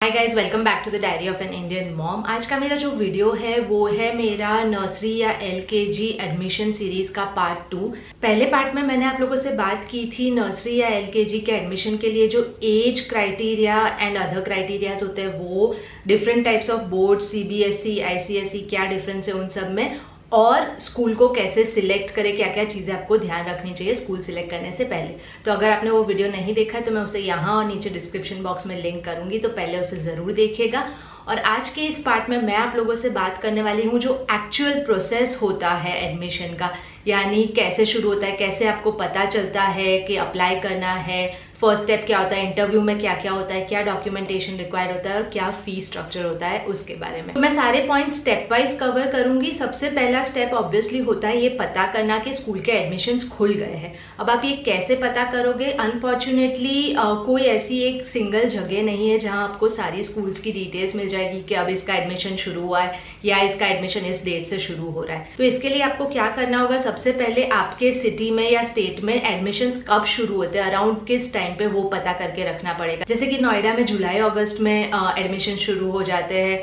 Hi guys, welcome back to the diary of an Indian mom. आज का मेरा जो वीडियो है वो है मेरा नर्सरी या एलकेजी एडमिशन सीरीज का पार्ट 2। पहले पार्ट में मैंने आप लोगों से बात की थी नर्सरी या एलकेजी के एडमिशन के लिए जो age criteria and other criterias होते हैं, वो different types of board, CBSE, ICSE, क्या डिफरेंस है उन सब में, और स्कूल को कैसे सिलेक्ट करें, क्या क्या चीज़ें आपको ध्यान रखनी चाहिए स्कूल सिलेक्ट करने से पहले। तो अगर आपने वो वीडियो नहीं देखा है तो मैं उसे यहाँ और नीचे डिस्क्रिप्शन बॉक्स में लिंक करूँगी, तो पहले उसे ज़रूर देखिएगा। और आज के इस पार्ट में मैं आप लोगों से बात करने वाली हूँ जो एक्चुअल प्रोसेस होता है एडमिशन का, यानी कैसे शुरू होता है, कैसे आपको पता चलता है कि अप्लाई करना है, फर्स्ट स्टेप क्या होता है, इंटरव्यू में क्या क्या होता है, क्या डॉक्यूमेंटेशन रिक्वायर्ड होता है और क्या फीस स्ट्रक्चर होता है, उसके बारे में तो मैं सारे पॉइंट स्टेप वाइज कवर करूंगी। सबसे पहला स्टेप ऑब्वियसली होता है ये पता करना कि स्कूल के एडमिशन्स खुल गए हैं। अब आप ये कैसे पता करोगे? अनफॉर्चुनेटली कोई ऐसी एक सिंगल जगह नहीं है जहां आपको सारी स्कूल्स की डिटेल्स मिल जाएगी कि अब इसका एडमिशन शुरू हुआ है या इसका एडमिशन इस डेट से शुरू हो रहा है। तो इसके लिए आपको क्या करना होगा, सबसे पहले आपके सिटी में या स्टेट में एडमिशन्स कब शुरू होते हैं, अराउंड किस टाइम पे, वो पता करके रखना पड़ेगा। जैसे कि नोएडा में जुलाई अगस्त में एडमिशन शुरू हो जाते हैं,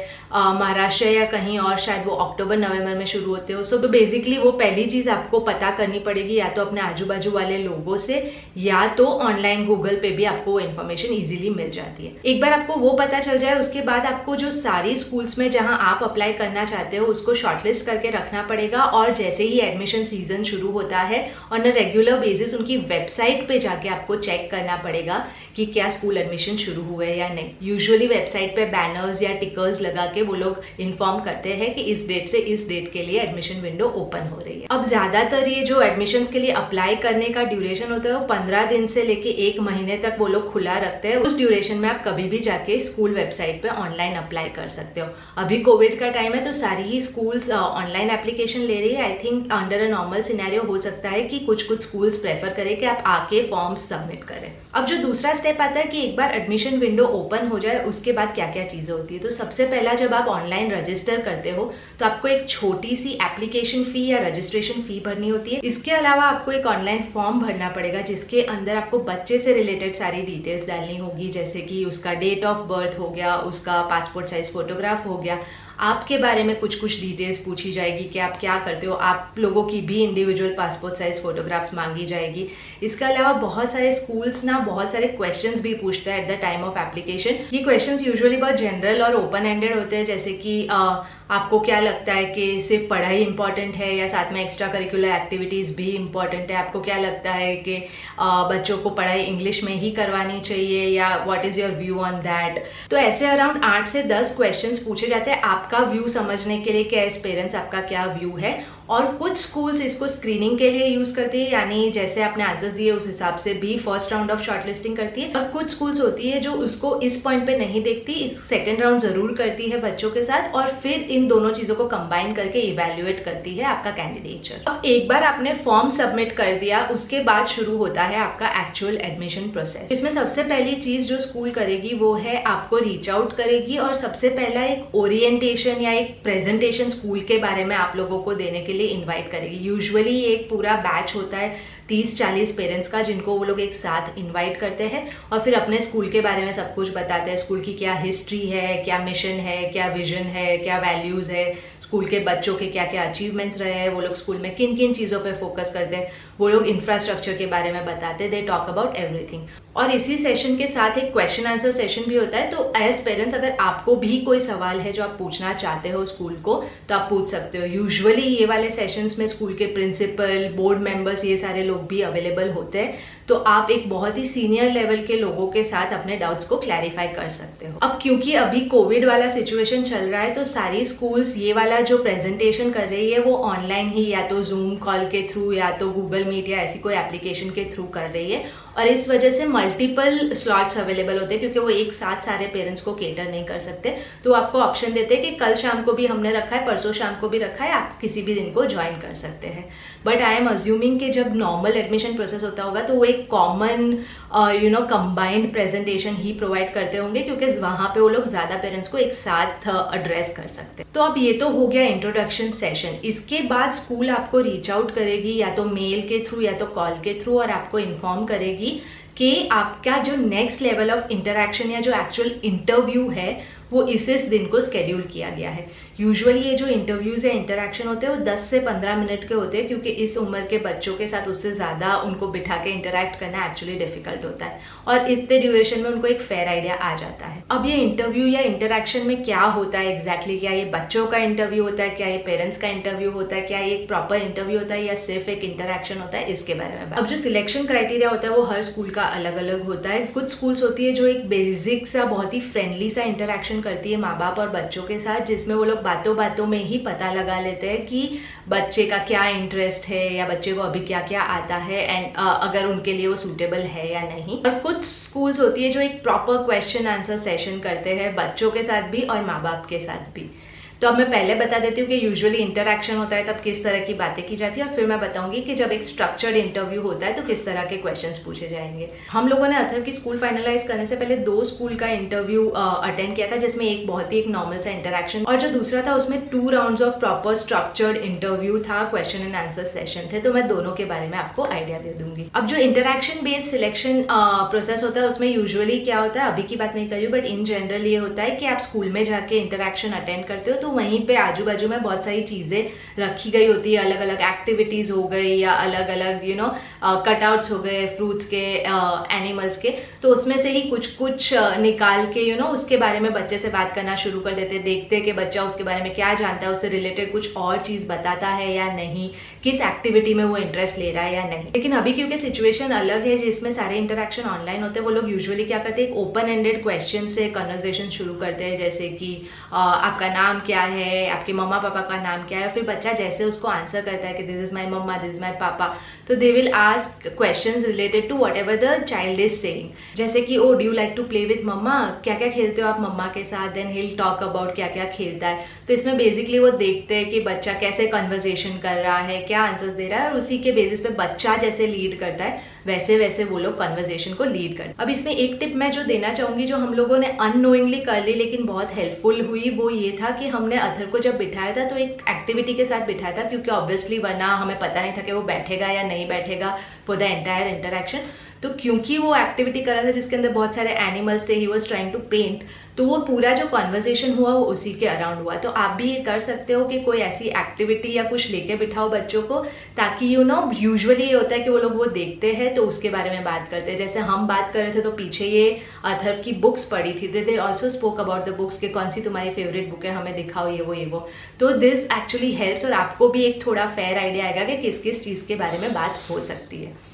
महाराष्ट्र या कहीं और शायद वो अक्टूबर नवंबर में शुरू होते हो। सो तो बेसिकली वो पहली चीज आपको पता करनी पड़ेगी, या तो अपने आजू बाजू वाले लोगों से या तो ऑनलाइन गूगल पे भी आपको वो इन्फॉर्मेशन इजीली मिल जाती है। एक बार आपको वो पता चल जाए, उसके बाद आपको जो सारी स्कूल्स में जहां आप अप्लाई करना चाहते हो उसको शॉर्टलिस्ट करके रखना पड़ेगा। और जैसे ही एडमिशन सीजन शुरू होता है ऑन अ रेगुलर बेसिस उनकी वेबसाइट पे जाके आपको चेक करना पड़ेगा कि क्या स्कूल एडमिशन शुरू हुए या नहीं। यूजुअली वेबसाइट पे बैनर्स या टिकर्स लगा के वो लोग इन्फॉर्म करते हैं कि इस डेट से इस डेट के लिए एडमिशन विंडो ओपन हो रही है। अब ज्यादातर ये जो एडमिशन के लिए अप्लाई करने का ड्यूरेशन होता है वो 15 दिन से लेके 1 महीने तक वो लोग खुला रखते हैं। उस ड्यूरेशन में आप कभी भी जाके स्कूल वेबसाइट पे ऑनलाइन अप्लाई कर सकते हो। अभी कोविड का टाइम है तो सारी ही स्कूल्स ऑनलाइन एप्लीकेशन ले रही है। I think under a normal scenario हो सकता है कि कुछ स्कूल्स प्रेफर करें कि आप आके फॉर्म्स सबमिट करें। अब जो दूसरा स्टेप आता है कि एक बार एडमिशन विंडो ओपन हो जाए उसके बाद क्या क्या चीजें होती है। तो सबसे पहला, जब आप ऑनलाइन रजिस्टर करते हो तो आपको एक छोटी सी एप्लीकेशन फी या रजिस्ट्रेशन फी भरनी होती है। इसके अलावा आपको एक ऑनलाइन फॉर्म भरना पड़ेगा जिसके अंदर आपको बच्चे से रिलेटेड सारी डिटेल्स डालनी होगी, जैसे कि उसका डेट ऑफ बर्थ हो गया, उसका पासपोर्ट साइज फोटोग्राफ हो गया, आपके बारे में कुछ डिटेल्स पूछी जाएगी कि आप क्या करते हो, आप लोगों की भी इंडिविजुअल पासपोर्ट साइज फोटोग्राफ्स मांगी जाएगी। इसके अलावा बहुत सारे स्कूल्स ना बहुत सारे क्वेश्चंस भी पूछते हैं at the time of application. ये क्वेश्चंस यूजुअली बहुत जनरल और ओपन एंडेड होते हैं, जैसे कि आपको क्या लगता है कि सिर्फ पढ़ाई इंपॉर्टेंट है या साथ में एक्स्ट्रा करिकुलर एक्टिविटीज भी इंपॉर्टेंट है, आपको क्या लगता है कि बच्चों को पढ़ाई इंग्लिश में ही करवानी चाहिए, या what is your view on that. तो ऐसे अराउंड 8 से 10 क्वेश्चंस पूछे जाते हैं आपका व्यू समझने के लिए कि एज पेरेंट्स आपका क्या व्यू है। और कुछ स्कूल्स इसको स्क्रीनिंग के लिए यूज करती है, यानी जैसे आपने आंसर्स दिए उस हिसाब से भी फर्स्ट राउंड ऑफ शॉर्टलिस्टिंग करती है। और कुछ स्कूल्स होती है जो उसको इस पॉइंट पे नहीं देखती, इस सेकंड राउंड जरूर करती है बच्चों के साथ, और फिर इन दोनों चीजों को कंबाइन करके इवेल्युएट करती है आपका कैंडिडेचर। अब एक बार आपने फॉर्म सबमिट कर दिया उसके बाद शुरू होता है आपका एक्चुअल एडमिशन प्रोसेस। इसमें सबसे पहली चीज जो स्कूल करेगी वो है आपको रीच आउट करेगी और सबसे पहला एक ओरिएंटेशन या एक प्रेजेंटेशन स्कूल के बारे में आप लोगों को देने के लिए इनवाइट करेगी। यूजुअली एक पूरा बैच होता है 30-40 पेरेंट्स का, जिनको वो लोग एक साथ इनवाइट करते हैं और फिर अपने स्कूल के बारे में सब कुछ बताते हैं। स्कूल की क्या हिस्ट्री है, क्या मिशन है, क्या विजन है, क्या वैल्यूज है, स्कूल के बच्चों के क्या क्या अचीवमेंट्स रहे हैं, वो लोग स्कूल में किन किन चीज़ों पे फोकस करते हैं, वो लोग इंफ्रास्ट्रक्चर के बारे में बताते हैं। They talk about everything. और इसी सेशन के साथ एक क्वेश्चन आंसर सेशन भी होता है। तो एज पेरेंट्स अगर आपको भी कोई सवाल है जो आप पूछना चाहते हो स्कूल को तो आप पूछ सकते हो। यूजुअली ये वाले सेशंस में स्कूल के प्रिंसिपल, बोर्ड मेंबर्स, ये सारे लोग भी अवेलेबल होते हैं, तो आप एक बहुत ही सीनियर लेवल के लोगों के साथ अपने डाउट्स को क्लैरिफाई कर सकते हो। अब क्योंकि अभी कोविड वाला सिचुएशन चल रहा है तो सारी स्कूल्स ये वाला जो प्रेजेंटेशन कर रही है वो ऑनलाइन ही, या तो जूम कॉल के थ्रू या तो गूगल मीट या ऐसी कोई एप्लीकेशन के थ्रू कर रही है। और इस वजह से मल्टीपल स्लॉट्स अवेलेबल होते हैं क्योंकि वो एक साथ सारे पेरेंट्स को केटर नहीं कर सकते। तो आपको ऑप्शन देते हैं कि कल शाम को भी हमने रखा है, परसों शाम को भी रखा है, आप किसी भी दिन को ज्वाइन कर सकते हैं। बट आई एम अज्यूमिंग कि जब नॉर्मल एडमिशन प्रोसेस होता होगा तो वो एक कॉमन कंबाइंड प्रेजेंटेशन ही प्रोवाइड करते होंगे, क्योंकि वहां पे वो लोग ज्यादा पेरेंट्स को एक साथ एड्रेस कर सकते हैं। तो अब ये तो हो गया इंट्रोडक्शन सेशन। इसके बाद स्कूल आपको रीच आउट करेगी या तो मेल के थ्रू या तो कॉल के थ्रू, और आपको इन्फॉर्म करेगी कि आपका जो नेक्स्ट लेवल ऑफ इंटरेक्शन या जो एक्चुअल इंटरव्यू है वो इस दिन को स्केड्यूल किया गया है। यूजुअली ये जो इंटरव्यूज़ या इंटरेक्शन होते हैं वो 10 से 15 मिनट के होते हैं, क्योंकि इस उम्र के बच्चों के साथ उससे ज़्यादा उनको बिठा के इंटरेक्ट करना एक्चुअली डिफिकल्ट होता है, और इतने ड्यूरेशन में उनको एक फेयर आइडिया आ जाता है। अब ये इंटरव्यू या इंटरेक्शन में क्या होता है एग्जैक्टली, क्या ये बच्चों का इंटरव्यू होता है, क्या ये पेरेंट्स का इंटरव्यू होता है, क्या ये एक प्रॉपर इंटरव्यू होता है या सिर्फ एक इंटरेक्शन होता है, इसके बारे में। अब जो सिलेक्शन क्राइटेरिया होता है वो हर स्कूल का अलग अलग होता है। कुछ स्कूल्स होती है जो एक बेसिक सा बहुत ही फ्रेंडली सा इंटरेक्शन करती है माँ बाप और बच्चों के साथ, जिसमें वो लोग बातों बातों में ही पता लगा लेते हैं कि बच्चे का क्या इंटरेस्ट है या बच्चे को अभी क्या क्या आता है एंड अगर उनके लिए वो सूटेबल है या नहीं। और कुछ स्कूल्स होती है जो एक प्रॉपर क्वेश्चन आंसर सेशन करते हैं बच्चों के साथ भी और माँ बाप के साथ भी। तो अब मैं पहले बता देती हूँ कि यूजुअली इंटरेक्शन होता है तब किस तरह की बातें की जाती है, और फिर मैं बताऊंगी कि जब एक स्ट्रक्चर्ड इंटरव्यू होता है तो किस तरह के क्वेश्चंस पूछे जाएंगे। हम लोगों ने अथर्व की स्कूल फाइनलाइज करने से पहले 2 स्कूल का इंटरव्यू अटेंड किया था, जिसमें एक बहुत ही एक नॉर्मल सा इंटरेक्शन और जो दूसरा था उसमें 2 rounds of proper structured interview था, क्वेश्चन एंड आंसर सेशन थे। तो मैं दोनों के बारे में आपको आइडिया दे दूंगी। अब जो इंटरेक्शन बेस्ड सिलेक्शन प्रोसेस होता है उसमें यूजुअली क्या होता है, अभी की बात नहीं करी बट इन जनरल ये होता है कि आप स्कूल में जाके इंटरेक्शन अटेंड करते हो तो वहीं पे आजू बाजू में बहुत सारी चीजें रखी गई होती है, अलग अलग एक्टिविटीज हो गई या अलग अलग कटआउट्स हो गए फ्रूट्स के, एनिमल्स के, तो उसमें से ही कुछ कुछ निकाल के उसके बारे में बच्चे से बात करना शुरू कर देते, देखते कि बच्चा उसके बारे में क्या जानता है, उससे रिलेटेड कुछ और चीज बताता है या नहीं, किस एक्टिविटी में वो इंटरेस्ट ले रहा है या नहीं। लेकिन अभी क्योंकि सिचुएशन अलग है जिसमें सारे इंटरेक्शन ऑनलाइन होते हैं, वो लोग यूजुअली क्या करते हैं, एक ओपन एंडेड क्वेश्चन से कन्वर्सेशन शुरू करते हैं, जैसे कि आपका नाम क्या है, आपके मम्मा पापा का नाम क्या है। फिर बच्चा जैसे उसको आंसर करता है कि this is my mama, this is my papa, तो they will ask questions related to whatever the child is saying, जैसे कि oh do you like to play with mama, क्या क्या खेलते हो आप मम्मा के साथ, then he will talk about क्या क्या खेलता है। तो इसमें बेसिकली वो देखते हैं कि बच्चा कैसे कन्वर्सेशन कर रहा है, क्या आंसर्स दे रहा है, और उसी के बेसिस पे बच्चा जैसे लीड करता है वैसे वैसे वो लोग कन्वर्सेशन को लीड करते हैं। अब इसमें एक टिप मैं जो देना चाहूंगी जो हम लोगों ने अननोइंगली कर ली लेकिन बहुत हेल्पफुल हुई, वो ये था कि हमने अथर को जब बिठाया था तो एक एक्टिविटी के साथ बिठाया था, क्योंकि ऑब्वियसली वरना हमें पता नहीं था कि वो बैठेगा या नहीं बैठेगा फॉर द एंटायर इंटरेक्शन। तो क्योंकि वो एक्टिविटी कर रहा था जिसके अंदर बहुत सारे एनिमल्स थे, he was trying to paint, तो वो पूरा जो कन्वर्सेशन हुआ वो उसी के अराउंड हुआ। तो आप भी ये कर सकते हो कि कोई ऐसी एक्टिविटी या कुछ लेके बिठाओ बच्चों को, ताकि यूजुअली ये होता है कि वो लोग वो देखते हैं तो उसके बारे में बात करते हैं। जैसे हम बात कर रहे थे तो पीछे ये अथर्व की बुक्स पढ़ी थी, they also spoke about the books कि कौन सी तुम्हारी फेवरेट बुक है, हमें दिखाओ ये वो। तो दिस एक्चुअली हेल्प्स, और आपको भी एक थोड़ा फेयर आइडिया आएगा कि किस किस चीज़ के बारे में बात हो सकती है।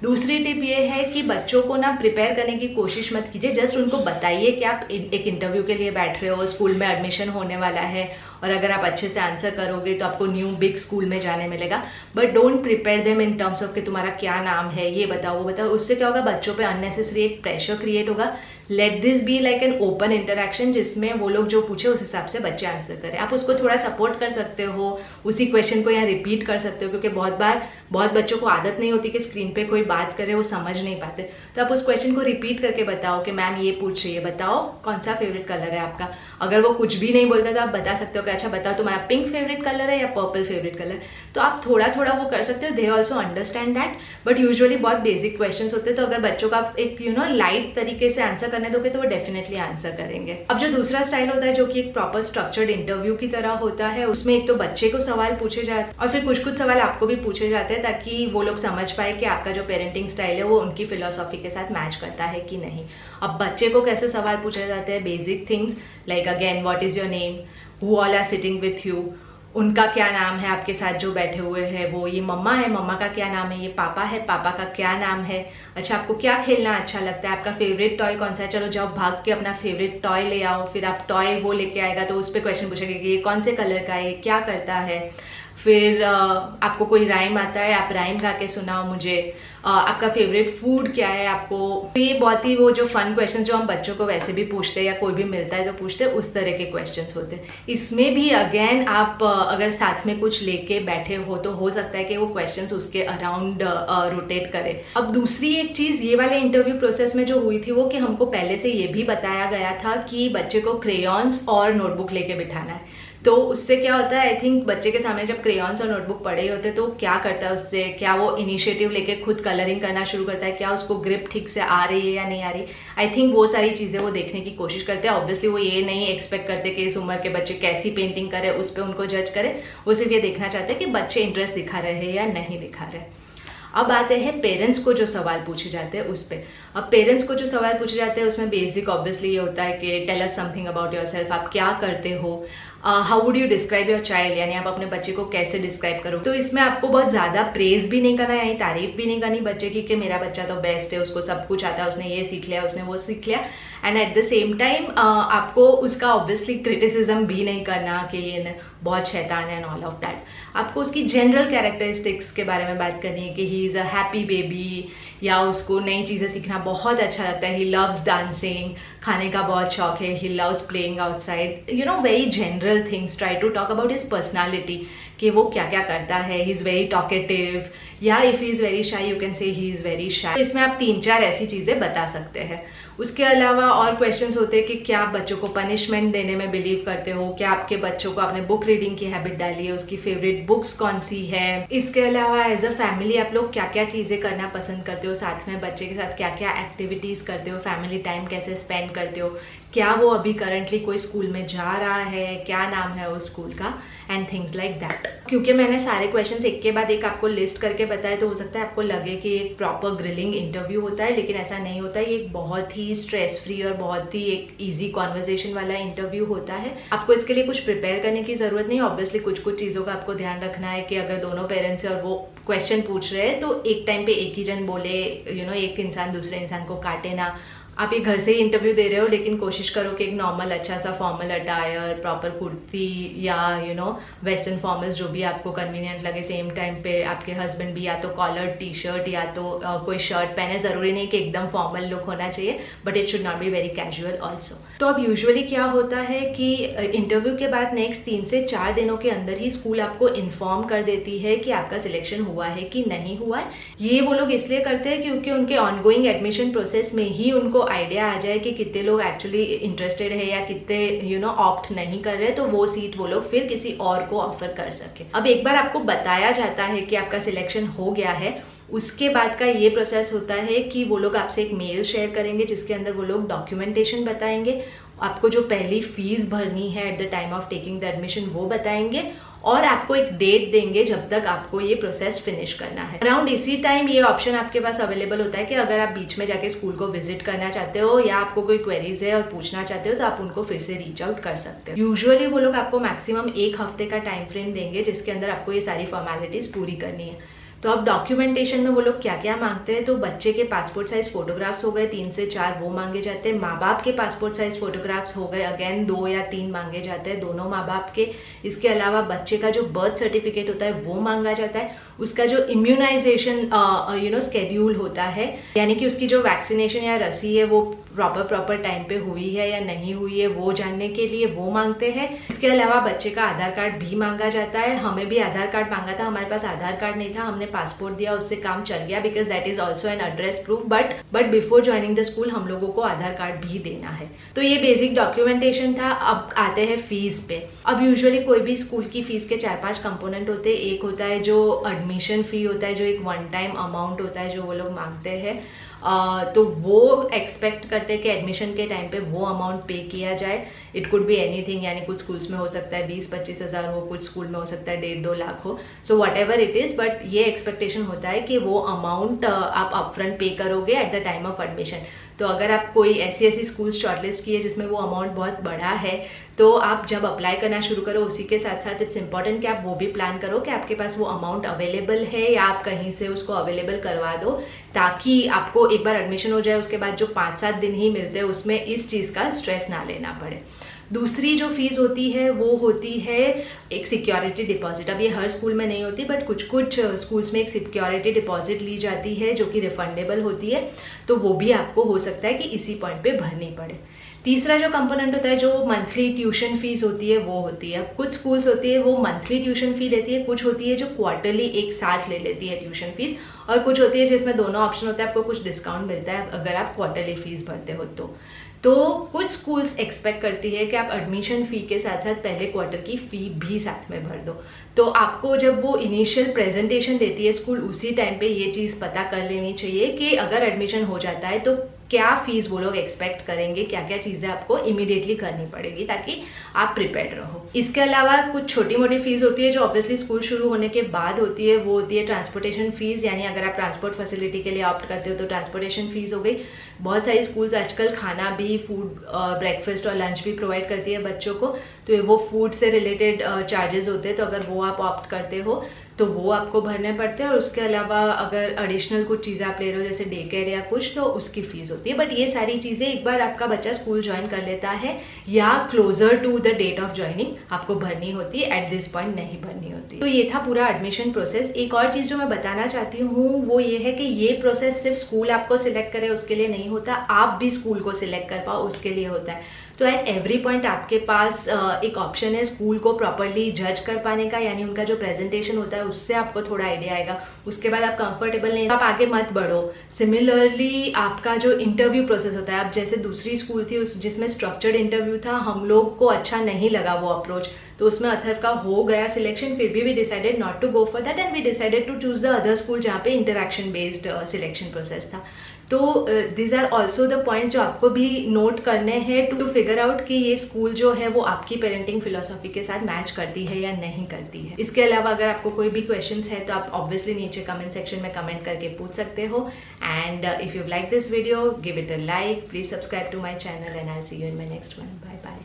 दूसरी टिप ये है कि बच्चों को ना प्रिपेयर करने की कोशिश मत कीजिए, जस्ट उनको बताइए कि आप एक इंटरव्यू के लिए बैठ रहे हो, स्कूल में एडमिशन होने वाला है और अगर आप अच्छे से आंसर करोगे तो आपको न्यू बिग स्कूल में जाने मिलेगा, but don't prepare them in terms of कि तुम्हारा क्या नाम है, ये बताओ वो बताओ। उससे क्या होगा, बच्चों पे अननेसेसरी एक प्रेशर क्रिएट होगा। Let this be like an open interaction जिसमें वो लोग जो पूछे उस हिसाब से बच्चे आंसर करें। आप उसको थोड़ा सपोर्ट कर सकते हो, उसी क्वेश्चन को यहाँ रिपीट कर सकते हो, क्योंकि बहुत बच्चों को आदत नहीं होती कि स्क्रीन पे कोई बात करे, वो समझ नहीं पाते। तो आप उस क्वेश्चन को रिपीट करके बताओ कि मैम ये पूछ रही है, बताओ कौन सा फेवरेट कलर है आपका। अगर वो कुछ भी नहीं बोलता तो आप बता सकते हो कि अच्छा बताओ तुम्हारा पिंक फेवरेट कलर है या पर्पल फेवरेट कलर। तो आप थोड़ा थोड़ा वो कर सकते हो, they also understand that, but usually बहुत बेसिक क्वेश्चन होते हैं, तो अगर बच्चों का एक लाइट तरीके से आंसर करने दोगे तो वो डेफिनेटली आंसर करेंगे। अब जो दूसरा स्टाइल होता है जो कि एक प्रॉपर स्ट्रक्चर्ड इंटरव्यू की तरह होता है, उसमें एक तो बच्चे को सवाल पूछे जाते हैं और फिर कुछ सवाल आपको भी पूछे जाते हैं, ताकि वो लोग समझ पाए कि आपका जो पेरेंटिंग स्टाइल है वो उनकी फिलोसॉफी के साथ मैच करता है कि नहीं। अब बच्चे को कैसे सवाल पूछे जाते हैं, basic things like again what is your name, who all are sitting with you, उनका क्या नाम है आपके साथ जो बैठे हुए हैं वो, ये मम्मा है, मम्मा का क्या नाम है, ये पापा है, पापा का क्या नाम है, अच्छा आपको क्या खेलना अच्छा लगता है, आपका फेवरेट टॉय कौन सा है, चलो जाओ भाग के अपना फेवरेट टॉय ले आओ। फिर आप टॉय वो लेके आएगा तो उस पर क्वेश्चन पूछेंगे कि ये कौन से कलर का है, क्या करता है। फिर आपको कोई राइम आता है, आप राइम गा के सुनाओ मुझे। आपका फेवरेट फूड क्या है आपको। तो ये बहुत ही वो जो फन क्वेश्चन जो हम बच्चों को वैसे भी पूछते हैं या कोई भी मिलता है तो पूछते हैं, उस तरह के क्वेश्चंस होते हैं। इसमें भी अगेन आप अगर साथ में कुछ लेके बैठे हो तो हो सकता है कि वो क्वेश्चंस उसके अराउंड रोटेट करे। अब दूसरी एक चीज ये वाले इंटरव्यू प्रोसेस में जो हुई थी वो कि हमको पहले से ये भी बताया गया था कि बच्चे को क्रेयॉन्स और नोटबुक लेके बिठाना है। तो उससे क्या होता है, आई थिंक बच्चे के सामने जब क्रेयॉन्स और नोटबुक पड़े होते हैं तो क्या करता है उससे, क्या वो इनिशिएटिव लेके खुद कलरिंग करना शुरू करता है, क्या उसको ग्रिप ठीक से आ रही है या नहीं आ रही। आई थिंक वो सारी चीज़ें वो देखने की कोशिश करते हैं। ऑब्वियसली वो ये नहीं एक्सपेक्ट करते कि इस उम्र के बच्चे कैसी पेंटिंग करे, उस पर उनको जज करे। वो सिर्फ ये देखना चाहते हैं कि बच्चे इंटरेस्ट दिखा रहे हैं या नहीं दिखा रहे। अब आते हैं पेरेंट्स को जो सवाल पूछे जाते हैं उस पर। अब पेरेंट्स को जो सवाल पूछे जाते हैं उसमें बेसिक ऑब्वियसली ये होता है कि tell us something about yourself, आप क्या करते हो, how would you describe your child, यानी आप अपने बच्चे को कैसे डिस्क्राइब करो। तो इसमें आपको बहुत ज़्यादा प्रेज भी नहीं करना, यानी तारीफ भी नहीं करनी बच्चे की कि मेरा बच्चा तो बेस्ट है, उसको सब कुछ आता है, उसने ये सीख लिया, उसने वो सीख लिया। And at the same time आपको उसका ऑब्वियसली क्रिटिसिज्म भी नहीं करना कि ये बहुत शैतान है एंड ऑल ऑफ दैट। आपको उसकी जनरल कैरेक्टरिस्टिक्स के बारे में बात करनी है कि he is a happy baby, या उसको नई चीज़ें सीखना बहुत अच्छा लगता है, ही लव्स डांसिंग, खाने का बहुत शौक है, he loves playing outside, you know very general things. Try to talk about his personality कि वो क्या क्या करता है, ही इज़ वेरी टॉकेटिव, या if he is very shy you can say he is very शाई। इसमें आप 3-4 ऐसी चीज़ें बता सकते हैं। उसके अलावा और क्वेश्चंस होते हैं कि क्या आप बच्चों को पनिशमेंट देने में बिलीव करते हो, क्या आपके बच्चों को आपने बुक रीडिंग की हैबिट डाली है, उसकी फेवरेट बुक्स कौन सी है। इसके अलावा एज अ फैमिली आप लोग क्या क्या चीज़ें करना पसंद करते हो, साथ में बच्चे के साथ क्या क्या एक्टिविटीज़ करते हो, फैमिली टाइम कैसे स्पेंड करते हो, क्या वो अभी करंटली कोई स्कूल में जा रहा है, क्या नाम है उस स्कूल का, एंड थिंग्स लाइक दैट। क्योंकि मैंने सारे क्वेश्चंस एक के बाद एक आपको लिस्ट करके बताया तो हो सकता है आपको लगे कि एक प्रॉपर ग्रिलिंग इंटरव्यू होता है, लेकिन ऐसा नहीं होता है। ये एक बहुत ही स्ट्रेस फ्री और बहुत ही एक ईजी कॉन्वर्जेशन वाला इंटरव्यू होता है। आपको इसके लिए कुछ प्रिपेयर करने की जरूरत नहीं। ऑब्वियसली कुछ कुछ चीज़ों का आपको ध्यान रखना है कि अगर दोनों पेरेंट्स और वो क्वेश्चन पूछ रहे हैं तो एक टाइम पे एक ही जन बोले, यू नो एक इंसान दूसरे इंसान को काटे ना। आप ये घर से ही इंटरव्यू दे रहे हो, लेकिन कोशिश करो कि एक नॉर्मल अच्छा सा फॉर्मल अटायर, प्रॉपर कुर्ती या यू नो वेस्टर्न फॉर्मल्स जो भी आपको कन्वीनियंट लगे। सेम टाइम पे आपके हस्बैंड भी या तो कॉलर टी शर्ट या तो कोई शर्ट पहने, ज़रूरी नहीं कि एकदम फॉर्मल लुक होना चाहिए, but it should not be very casual also. तो अब यूजुअली क्या होता है कि इंटरव्यू के बाद नेक्स्ट 3 से 4 दिनों के अंदर ही स्कूल आपको इन्फॉर्म कर देती है कि आपका सिलेक्शन हुआ है कि नहीं हुआ है। ये वो लोग इसलिए करते हैं क्योंकि उनके ऑनगोइंग एडमिशन प्रोसेस में ही उनको आइडिया आ जाए कि कितने लोग एक्चुअली इंटरेस्टेड है या कितने यू नो ऑप्ट नहीं कर रहे, तो वो सीट वो लोग फिर किसी और को ऑफर कर सके। अब एक बार आपको बताया जाता है कि आपका सिलेक्शन हो गया है, उसके बाद का ये प्रोसेस होता है कि वो लोग आपसे एक मेल शेयर करेंगे जिसके अंदर वो लोग डॉक्यूमेंटेशन बताएंगे, आपको जो पहली फीस भरनी है at the time of taking the admission वो बताएंगे, और आपको एक डेट देंगे जब तक आपको ये प्रोसेस फिनिश करना है। अराउंड इसी टाइम ये ऑप्शन आपके पास अवेलेबल होता है कि अगर आप बीच में जाके स्कूल को विजिट करना चाहते हो या आपको कोई क्वेरीज है और पूछना चाहते हो तो आप उनको फिर से रीच आउट कर सकते हो। यूजुअली वो लोग आपको मैक्सिमम 1 हफ्ते का टाइम फ्रेम देंगे जिसके अंदर आपको ये सारी फॉर्मेलिटीज पूरी करनी है। तो अब डॉक्यूमेंटेशन में वो लोग क्या क्या मांगते हैं, तो बच्चे के पासपोर्ट साइज फोटोग्राफ्स हो गए 3 से 4 वो मांगे जाते हैं। माँ बाप के पासपोर्ट साइज फोटोग्राफ्स हो गए, अगेन 2 या 3 मांगे जाते हैं, दोनों माँ बाप के। इसके अलावा बच्चे का जो बर्थ सर्टिफिकेट होता है वो मांगा जाता है। उसका जो इम्यूनाइजेशन यू नो स्केड्यूल होता है, यानी कि उसकी जो वैक्सीनेशन या रसी है वो प्रॉपर टाइम पे हुई है या नहीं हुई है वो जानने के लिए वो मांगते हैं। इसके अलावा बच्चे का आधार कार्ड भी मांगा जाता है। हमें भी आधार कार्ड मांगा था, हमारे पास आधार कार्ड नहीं था, हमने पासपोर्ट दिया, उससे काम चल गया because that is also an address proof. But before joining the school हम लोगों को आधार कार्ड भी देना है। तो ये बेसिक डॉक्यूमेंटेशन था। अब आते हैं फीस पे। अब यूजुअली कोई भी स्कूल की फीस के 4-5 कंपोनेंट होते हैं। एक होता है जो एडमिशन फी होता है, जो एक 1 टाइम अमाउंट होता है जो वो लोग मांगते हैं। तो वो एक्सपेक्ट करते हैं कि एडमिशन के टाइम पे वो अमाउंट पे किया जाए। इट कुड बी एनीथिंग, यानी कुछ स्कूल्स में हो सकता है 20-25 हज़ार हो, कुछ स्कूल में हो सकता है 1.5-2 लाख हो। So what ever it is, but ये एक्सपेक्टेशन होता है कि वो अमाउंट आप अपफ्रंट पे करोगे at the time of admission. तो अगर आप कोई ऐसी स्कूल शॉर्टलिस्ट की है जिसमें वो अमाउंट बहुत बड़ा है, तो आप जब अप्लाई करना शुरू करो उसी के साथ साथ इट्स इंपॉर्टेंट कि आप वो भी प्लान करो कि आपके पास वो अमाउंट अवेलेबल है या आप कहीं से उसको अवेलेबल करवा दो, ताकि आपको एक बार एडमिशन हो जाए उसके बाद जो 5-7 दिन ही मिलते हैं उसमें इस चीज़ का स्ट्रेस ना लेना पड़े। दूसरी जो फीस होती है वो होती है एक सिक्योरिटी डिपॉजिट। अब ये हर स्कूल में नहीं होती, बट कुछ कुछ स्कूल्स में एक सिक्योरिटी डिपॉजिट ली जाती है जो कि रिफंडेबल होती है, तो वो भी आपको हो सकता है कि इसी पॉइंट पे भरनी पड़े। तीसरा जो कंपोनेंट होता है, जो मंथली ट्यूशन फीस होती है वो होती है। कुछ स्कूल्स होती है वो मंथली ट्यूशन फी लेती है, कुछ होती है जो क्वार्टरली एक साथ ले लेती है ट्यूशन फीस, और कुछ होती है जिसमें दोनों ऑप्शन होता है, आपको कुछ डिस्काउंट मिलता है अगर आप क्वार्टरली फीस भरते हो तो कुछ स्कूल्स एक्सपेक्ट करती है कि आप एडमिशन फ़ी के साथ साथ पहले क्वार्टर की फ़ी भी साथ में भर दो। तो आपको जब वो इनिशियल प्रेजेंटेशन देती है स्कूल, उसी टाइम पे ये चीज़ पता कर लेनी चाहिए कि अगर एडमिशन हो जाता है तो क्या फीस वो लोग एक्सपेक्ट करेंगे, क्या क्या चीज़ें आपको इमीडिएटली करनी पड़ेगी ताकि आप प्रिपेयर्ड रहो। इसके अलावा कुछ छोटी मोटी फीस होती है जो ऑब्वियसली स्कूल शुरू होने के बाद होती है, वो होती है ट्रांसपोर्टेशन फीस, यानी अगर आप ट्रांसपोर्ट फैसिलिटी के लिए ऑप्ट करते हो तो ट्रांसपोर्टेशन फीस हो गई। बहुत सारी स्कूल्स आजकल खाना भी, फूड, ब्रेकफास्ट और लंच भी प्रोवाइड करती है बच्चों को, तो वो फूड से रिलेटेड चार्जेस होते हैं, तो अगर वो आप ऑप्ट करते हो तो वो आपको भरने पड़ते हैं। और उसके अलावा अगर एडिशनल कुछ चीज़ें आप ले रहे हो जैसे डे केयर या कुछ, तो उसकी फीस होती है। बट ये सारी चीज़ें एक बार आपका बच्चा स्कूल ज्वाइन कर लेता है या closer to the date of joining आपको भरनी होती है, एट दिस पॉइंट नहीं भरनी होती। तो ये था पूरा एडमिशन प्रोसेस। एक और चीज़ जो मैं बताना चाहती हूँ वो ये है कि ये प्रोसेस सिर्फ स्कूल आपको सिलेक्ट करे उसके लिए नहीं होता, आप भी स्कूल को सिलेक्ट कर पाओ उसके लिए होता है। तो एट एवरी पॉइंट आपके पास एक ऑप्शन है स्कूल को प्रॉपरली जज कर पाने का, यानी उनका जो प्रेजेंटेशन होता है उससे आपको थोड़ा आइडिया आएगा। उसके बाद आप कंफर्टेबल नहीं, आप आगे मत बढ़ो। सिमिलरली आपका जो इंटरव्यू प्रोसेस होता है, अब जैसे दूसरी स्कूल थी उस जिसमें स्ट्रक्चर्ड इंटरव्यू था, हम लोग को अच्छा नहीं लगा वो अप्रोच, तो उसमें अथर्व का हो गया सिलेक्शन, फिर भी we decided not to go for that and we decided to choose the other school जहाँ पे इंटरेक्शन बेस्ड सिलेक्शन प्रोसेस था। तो this are also the point जो आपको भी नोट करने हैं टू फिगर आउट कि ये स्कूल जो है वो आपकी पेरेंटिंग फिलोसॉफी के साथ मैच करती है या नहीं करती है। इसके अलावा अगर आपको कोई भी क्वेश्चंस है तो आप ऑब्वियसली नीचे कमेंट सेक्शन में कमेंट करके पूछ सकते हो। And if you like this video give it a like, please subscribe to my channel and I see you in my next one. Bye bye.